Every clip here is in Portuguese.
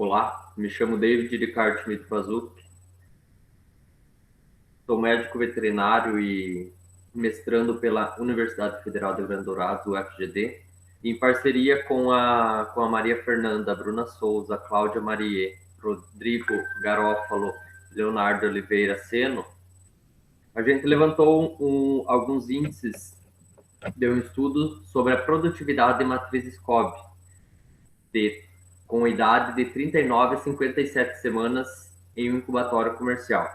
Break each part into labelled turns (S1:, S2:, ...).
S1: Olá, me chamo David Ricardo Schmidt Bazuc, sou médico veterinário e mestrando pela Universidade Federal de Rio Grande do Sul, UFGD, em parceria com a Maria Fernanda, Bruna Souza, Cláudia Marie, Rodrigo Garófalo, Leonardo Oliveira Seno. A gente levantou alguns índices de um estudo sobre a produtividade de matrizes COB, com idade de 39 a 57 semanas em um incubatório comercial.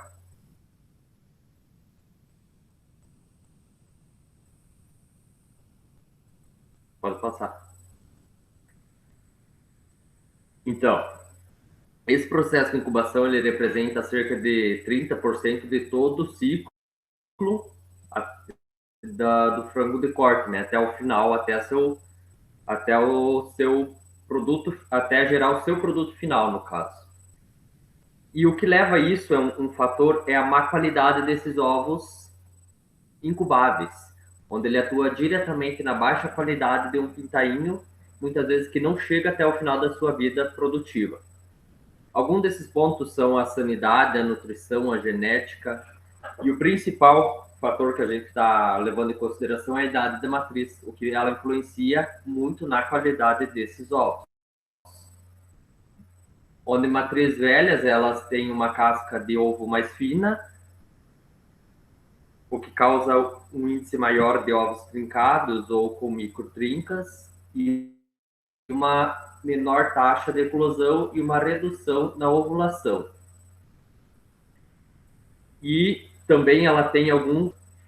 S1: Pode passar. Então, esse processo de incubação ele representa cerca de 30% de todo o ciclo do frango de corte, né? Até o final, até o seu produto, até gerar o seu produto final, no caso. E o que leva a isso é um fator é a má qualidade desses ovos incubáveis, onde ele atua diretamente na baixa qualidade de um pintainho, muitas vezes que não chega até o final da sua vida produtiva. Alguns desses pontos são a sanidade, a nutrição, a genética, e o principal fator que a gente está levando em consideração é a idade da matriz, o que ela influencia muito na qualidade desses ovos. Onde matrizes velhas, elas têm uma casca de ovo mais fina, o que causa um índice maior de ovos trincados ou com microtrincas, e uma menor taxa de eclosão e uma redução na ovulação. E também ela tem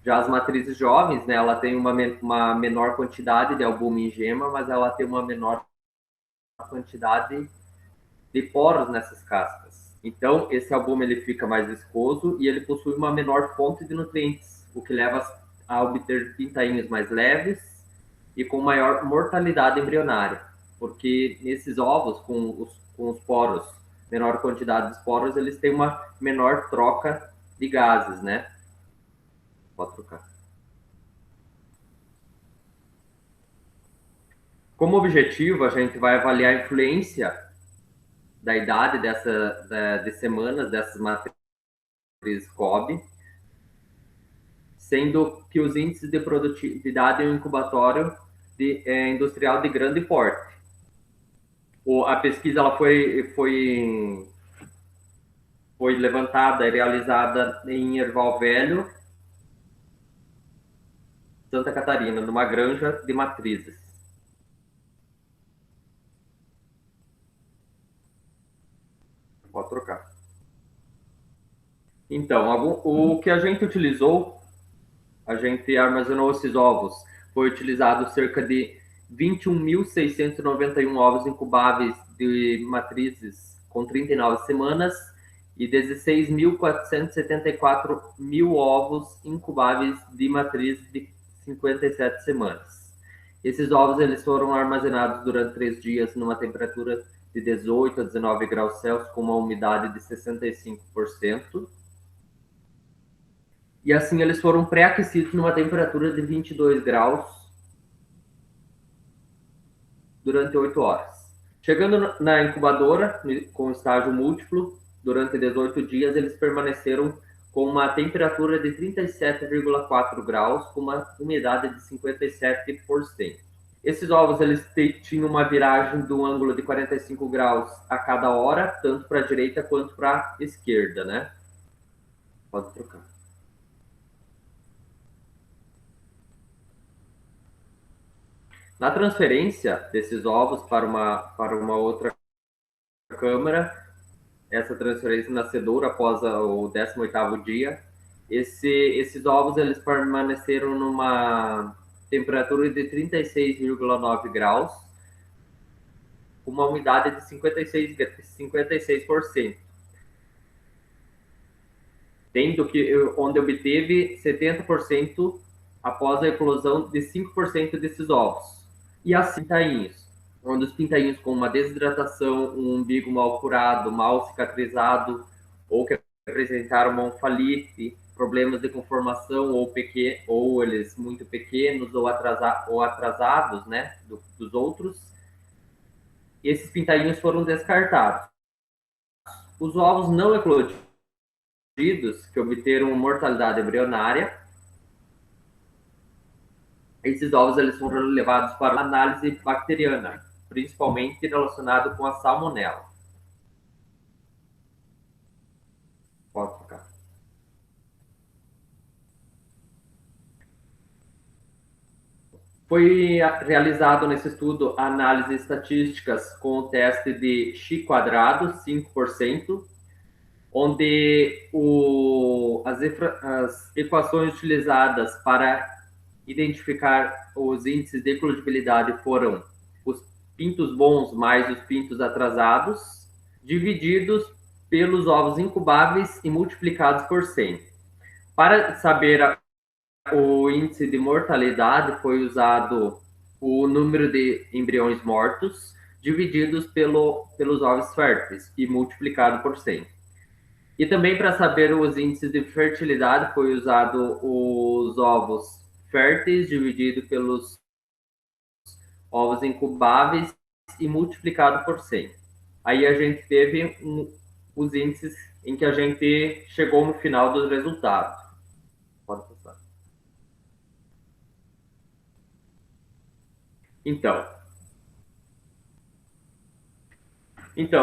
S1: já as matrizes jovens, né, ela tem uma menor quantidade de albúmina em gema, mas ela tem uma menor quantidade de poros nessas cascas. Então, esse albúmina ele fica mais viscoso e ele possui uma menor fonte de nutrientes, o que leva a obter pintainhos mais leves e com maior mortalidade embrionária, porque nesses ovos, com os poros, menor quantidade de poros, eles têm uma menor troca de gases, né? Pode trocar. Como objetivo, a gente vai avaliar a influência da idade de semanas dessas matrizes COB, sendo que os índices de produtividade em um incubatório industrial de grande porte. A pesquisa ela foi levantada e realizada em Erval Velho, Santa Catarina, numa granja de matrizes. Pode trocar. Então, o que a gente utilizou, a gente armazenou esses ovos, foi utilizado cerca de 21.691 ovos incubáveis de matrizes com 39 semanas e 16.474 mil ovos incubáveis de matrizes de 57 semanas. Esses ovos eles foram armazenados durante 3 dias numa temperatura de 18 a 19 graus Celsius com uma umidade de 65%. E assim eles foram pré-aquecidos numa temperatura de 22 graus durante 8 horas. Chegando na incubadora, com estágio múltiplo, durante 18 dias, eles permaneceram com uma temperatura de 37,4 graus, com uma umidade de 57%. Esses ovos eles tinham uma viragem de um ângulo de 45 graus a cada hora, tanto para a direita quanto para a esquerda, né? Pode trocar. Na transferência desses ovos para uma outra câmara, essa transferência nascedora após o 18º dia, esses ovos eles permaneceram numa temperatura de 36,9 graus, com uma umidade de 56%, tendo que onde obteve 70% após a eclosão de 5% desses ovos. E assim tainhos, onde os pintainhos com uma desidratação, um umbigo mal curado, mal cicatrizado, ou que apresentaram uma onfalite, problemas de conformação ou eles muito pequenos ou atrasados, né, dos outros, esses pintainhos foram descartados. Os ovos não eclodidos, que obteram mortalidade embrionária, esses ovos eles foram levados para análise bacteriana, principalmente relacionado com a salmonela. Pode ficar. Foi realizado nesse estudo análises estatísticas com o teste de Chi quadrado, 5%, onde as equações utilizadas para identificar os índices de eclodibilidade foram os pintos bons mais os pintos atrasados, divididos pelos ovos incubáveis e multiplicados por 100. Para saber o índice de mortalidade, foi usado o número de embriões mortos divididos pelos ovos férteis e multiplicado por 100. E também para saber os índices de fertilidade, foi usado os ovos férteis dividido pelos ovos incubáveis e multiplicado por 100. Aí a gente teve os índices em que a gente chegou no final dos resultados. Pode passar. Então,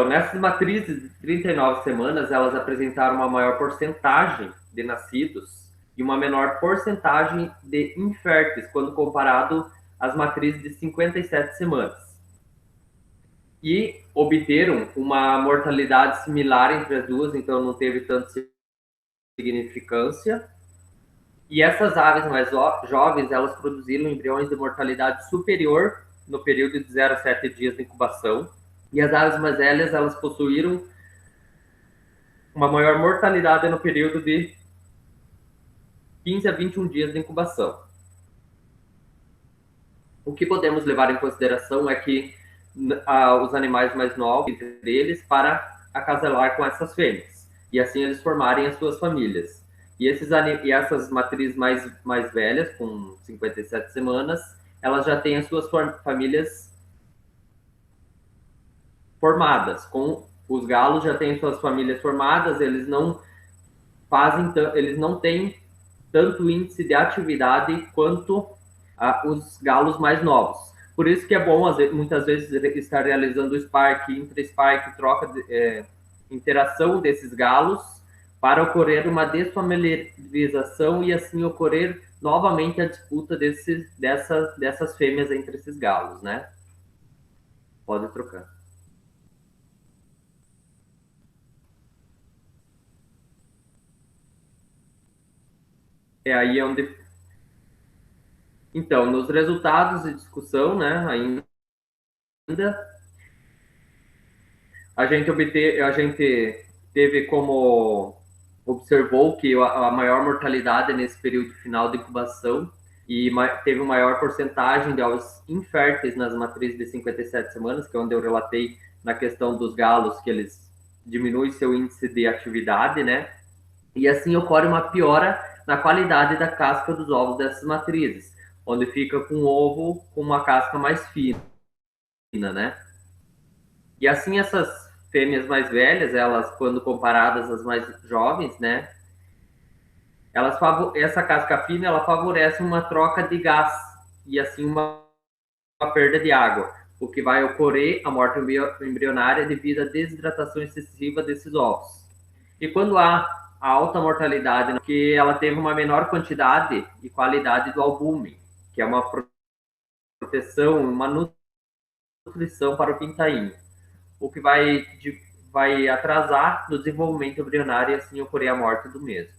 S1: nessas matrizes de 39 semanas, elas apresentaram uma maior porcentagem de nascidos e uma menor porcentagem de inférteis, quando comparado às matrizes de 57 semanas. E obteram uma mortalidade similar entre as duas, então não teve tanta significância. E essas aves mais jovens, elas produziram embriões de mortalidade superior no período de 0 a 7 dias de incubação. E as aves mais velhas, elas possuíram uma maior mortalidade no período de 15 a 21 dias de incubação. O que podemos levar em consideração é que os animais mais novos, entre eles, para acasalar com essas fêmeas, e assim eles formarem as suas famílias. E essas matrizes mais velhas, com 57 semanas, elas já têm as suas famílias formadas. Com os galos já têm suas famílias formadas, eles não têm tanto índice de atividade quanto os galos mais novos. Por isso que é bom, muitas vezes, estar realizando o Spark, intra-Spark, interação desses galos, para ocorrer uma desfamiliarização e assim ocorrer novamente a disputa dessas fêmeas entre esses galos, né? Pode trocar. É aí onde... Então, nos resultados de discussão, né, ainda, a gente teve como observou que a maior mortalidade nesse período final de incubação e teve uma maior porcentagem de ovos inférteis nas matrizes de 57 semanas, que é onde eu relatei na questão dos galos, que eles diminuem seu índice de atividade, né? E assim ocorre uma piora na qualidade da casca dos ovos dessas matrizes, onde fica com o ovo com uma casca mais fina, né? E assim essas fêmeas mais velhas, elas, quando comparadas às mais jovens, né? Essa casca fina, ela favorece uma troca de gás e assim uma perda de água, o que vai ocorrer a morte embrionária devido à desidratação excessiva desses ovos. E quando há a alta mortalidade, porque ela teve uma menor quantidade e qualidade do albúmen, que é uma proteção, uma nutrição para o pintainho, o que vai atrasar no desenvolvimento embrionário e assim ocorrer a morte do mesmo.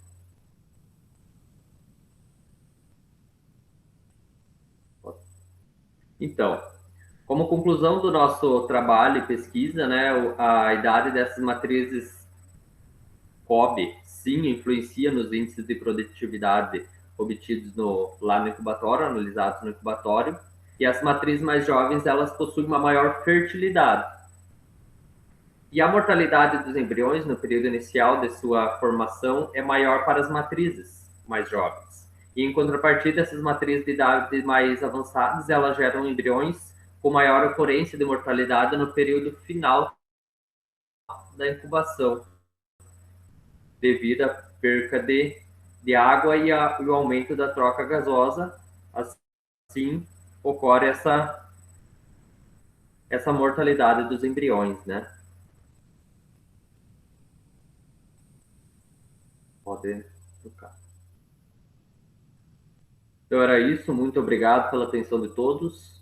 S1: Então, como conclusão do nosso trabalho e pesquisa, né, a idade dessas matrizes COB, sim, influencia nos índices de produtividade obtidos lá no incubatório, analisados no incubatório, e as matrizes mais jovens, elas possuem uma maior fertilidade. E a mortalidade dos embriões no período inicial de sua formação é maior para as matrizes mais jovens. E em contrapartida, essas matrizes de idade mais avançadas, elas geram embriões com maior ocorrência de mortalidade no período final da incubação, devido à perca de água e o aumento da troca gasosa. Assim, ocorre essa mortalidade dos embriões, né? Pode tocar. Então era isso, muito obrigado pela atenção de todos.